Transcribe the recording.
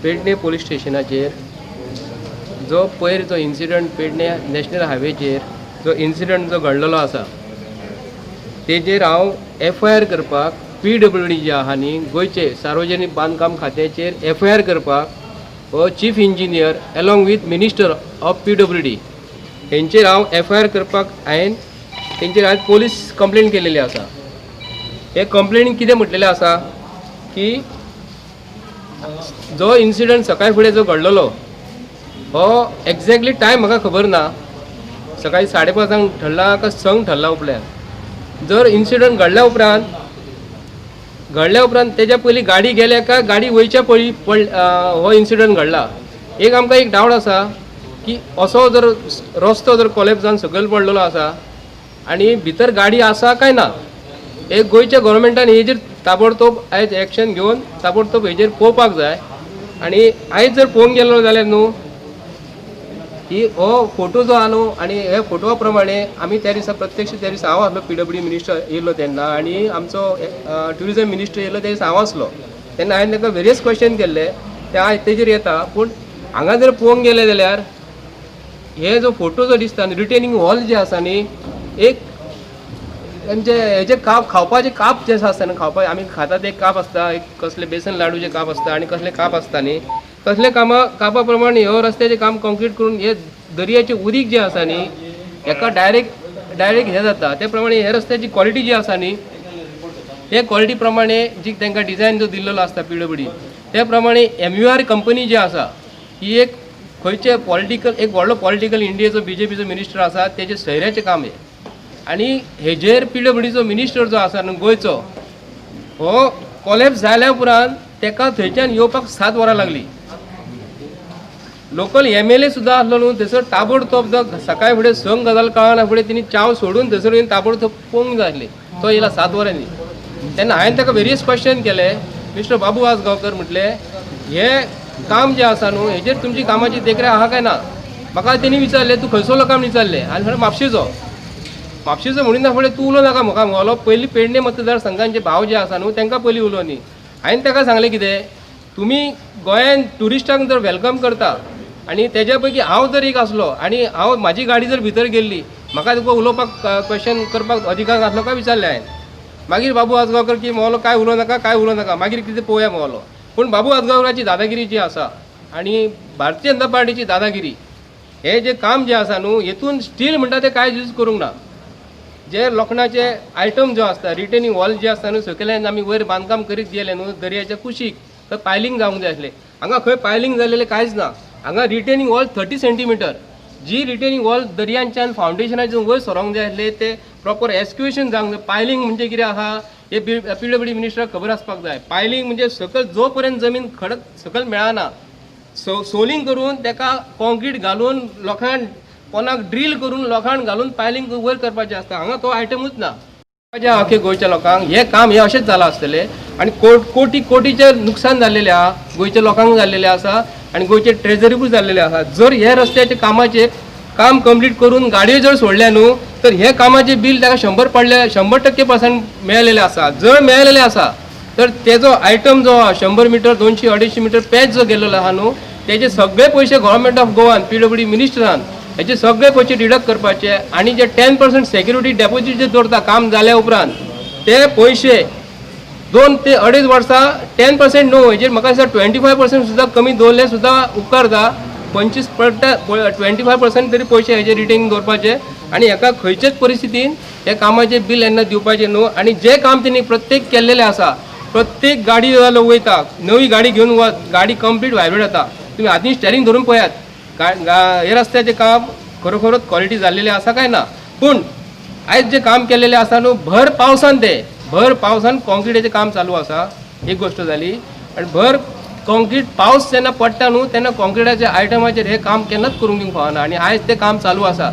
Pedne police स्टेशनाचेर जो पयर जो इन्सिडंट पेडणे नॅशनल हायवेचेर जो इन्सिडंट जो घडलेलो आसा तेजेर हांव FIR करपाक PWD जे आहा न्ही गोंयचे सार्वजनीक बांदकाम खात्याचेर FIR करपाक हो chief engineer along with minister of PWD हेंचेर हांव FIR करपाक हांवें तेंचेर आज पोलीस कंप्लेंट केलेली आसा. हे कंप्लेंटीन कितें म्हटलेलें आसा की जो इन्सिडंट सकाळी फुडें जो घडलेलो हो एक्झॅक्टली टायम म्हाका खबर ना, सकाळी 5:30 ठरला का संक ठरला उपल्यान. जर इन्सिडंट घडल्या उपरांत तेज्या पयलीं गाडी गेल्या काय गाडी वयच्या पयलीं हो इन्सिडंट घडला. आमकां एक डावट आसा की असो जर रस्तो जर कोलॅप्स जावन सकयल पडलेलो आसा आनी भितर गाडी आसा काय ना, गोंयच्या गव्हर्मेंटान हेजेर ताबडतोब आयज एक्शन घेवन ताबडतोब हेजेर पळोवपाक जाय. आनी आयज जर पळोवंक गेलो जाल्यार न्हू ही हो फोटो जो आहा न्हू आनी हे फोटोवा प्रमाणे आमी त्या दिसा प्रत्यक्ष त्या दिसा हांव आसलो PWD मिनिस्टर येयलो तेन्ना आनी आमचो ट्युरिजम मिनिस्टर येयलो त्या दिसा हांव आसलो तेन्ना हांवें ताका वेरियस क्वेश्चन केल्ले ते तेजेर येता. पूण हांगा जर पळोवंक गेले जाल्यार हे जो फोटो जो दिसता न्ही रिटेनिंग वॉल जे आसा न्ही एक म्हणजे हेजे खावपाचे काप जे आसता न्ही खावपा आमी खातात एक काप आसता, एक कसले बेसन लाडूचे काप आसता आनी कसले काप आसता न्ही तसले कापा प्रमाणे ह्यो रस्त्याचें काम कंक्रीट करून हे दर्याचें उदीक जें आसा न्ही हेका डायरेक्ट हे जाता. त्या प्रमाणे हे रस्त्याची क्वॉलिटी जी आसा न्ही हे क्वॉलिटी प्रमाणे जी तांकां डिझायन जो दिल्लो आसता PWD त्या प्रमाणे MUR कंपनी जी आसा ही एक खंयचे पॉलिटिकल एक व्हडलो पॉलिटिकल इंडियेचो BJPचो मिनिस्टर आसा तेजे सयऱ्याचें काम हे. आनी हेजेर PWDचो मिनिस्टर जो आसा न्हू गोंयचो हो कोलॅप्स जाल्या उपरांत तेका थंयच्यान येवपाक 7 वरां लागली. लोकल MLA सुद्दां आसलो न्हू थंयसर ताबडतोब सकाळी फुडें संक गजाल कळना फुडें तिणी चाव सोडून थंयसर येवन ताबडतोब पळोवंक जाय आसली. तो येयला 7 वरांनी. तेन्ना हांवें ताका वेरियस क्वेश्चन केले. मिस्टर बाबू आसगांवकर म्हटले हे काम जें आसा न्हू हेजेर तुमची कामाची देखरेख आहा काय ना. म्हाका तेणी विचारले तूं खंयसरलो काम विचारले हांवें म्हळें म्हापशेचो म्हणिना फुडें तूं उलो नाका म्हाका म्हणलो पयलीं पेडणे मतदारसंघांचे भाव जे आसा न्हू तांकां पयलीं उलो न्ही. हांवें ताका सांगलें कितें तुमी गोंयान ट्युरिस्टांक जर वेलकम करता आनी तेज्या पैकी हांव जर एक आसलो आनी हांव म्हाजी गाडी जर भितर गेल्ली म्हाका तुका उलोवपाक क्वेश्चन करपाक अधिकार नासलो काय विचारलें हांवें. मागीर बाबू आसगांवकर की म्हणलो काय उलो नाका मागीर कितें पळोवया म्हणलो. पूण बाबू आसगांवकराची दादागिरी जी आसा आनी भारतीय जनता पार्टीची दादागिरी हे जे काम जे आसा न्हू हेतून स्टील म्हणटा ते कांय यूज करूंक ना. जे लोखणाचे आयटम जो आसता रिटेनिंग वॉल जे आसता न्हू सकयल्यान आमी वयर बांदकाम करीत गेले न्हू दर्याच्या कुशीक थंय पायलिंग जावंक जाय आसलें. हांगा खंय पायलिंग जाल्लेलें कांयच ना. हांगा रिटेनिंग वॉल 30 सेंटीमीटर जी रिटेनिंग वॉल दर्यांच्यान फावंडेशनाच्यान वयर सरोंक जाय आसले ते प्रॉपर एक्स्क्युएशन जावंक जाय. पायलिंग म्हणजे कितें आहा हे PWD मिनिस्टराक खबर आसपाक जाय. पायलिंग म्हणजे सकयल जो पर्यंत जमीन खडक सकयल मेळना सोलिंग करून तेका कॉन्क्रीट घालून लोकांक कोणाक ड्रील करून लोकांक घालून पायलिंग वयर करपाचें आसता. हांगा तो आयटमूच ना. आख्या गोंयच्या लोकांक हे काम हे अशेंच जालां आसतलें आनी कोटीचें नुकसान जाल्लेलें आहा गोंयच्या लोकांक जाल्लेलें आसा आनी गोंयचे ट्रेजरीकूय जाल्लेलें आसा. जर हे रस्त्याचे कामाचें काम कंप्लीट करून गाडयो जर सोडल्या न्हू तर हे कामाचें बिल ताका 100% मेळलेलें आसा. जर मेळलेलें आसा तर तेजो आयटम जो 100 मीटर 200-250 मीटर पॅच जो गेल्लो आहा न्हू तेजे सगळे पयशे गव्हर्मेंट ऑफ गोवान PWD मिनिस्टरान हेचे सगळे पयशे डिडक्ट करपाचे आनी जे 10% सेक्युरिटी डेपॉझिट जे दवरता काम जाल्या उपरांत ते पयशे 2 ते 2.5 वर्सां 10% न्हू हेजेर म्हाका दिसता 25% सुद्दां कमी दवरले सुद्दां उपकार जा. 25% तरी पयशे हेजे रिटेनिंग दवरपाचे आनी हेका खंयचेच परिस्थितीन हे कामाचे बिल येन्ना दिवपाचें न्हू. आनी जे काम तेणी प्रत्येक केल्लेलें आसा प्रत्येक गाडी जालो वयता नवी गाडी घेवन गाडी कंप्लीट व्हायब्रेट जाता. तुमी हातीन स्टेरिंग धरून पळयात हे रस्त्याचें काम खरोखरच क्वॉलिटी जाल्लेलें आसा काय ना. पूण आयज जे काम केल्लेलें आसा न्हू भर पावसान कॉन्क्रिटाचें काम चालू आसा एक गोश्ट जाली. आनी भर कॉन्क्रीट पावस जेन्ना पडटा न्हू तेन्ना कॉन्क्रिटाच्या आयटमाचेर हे काम केन्नाच करूंक दिवंक फावना आनी आयज तें काम चालू आसा.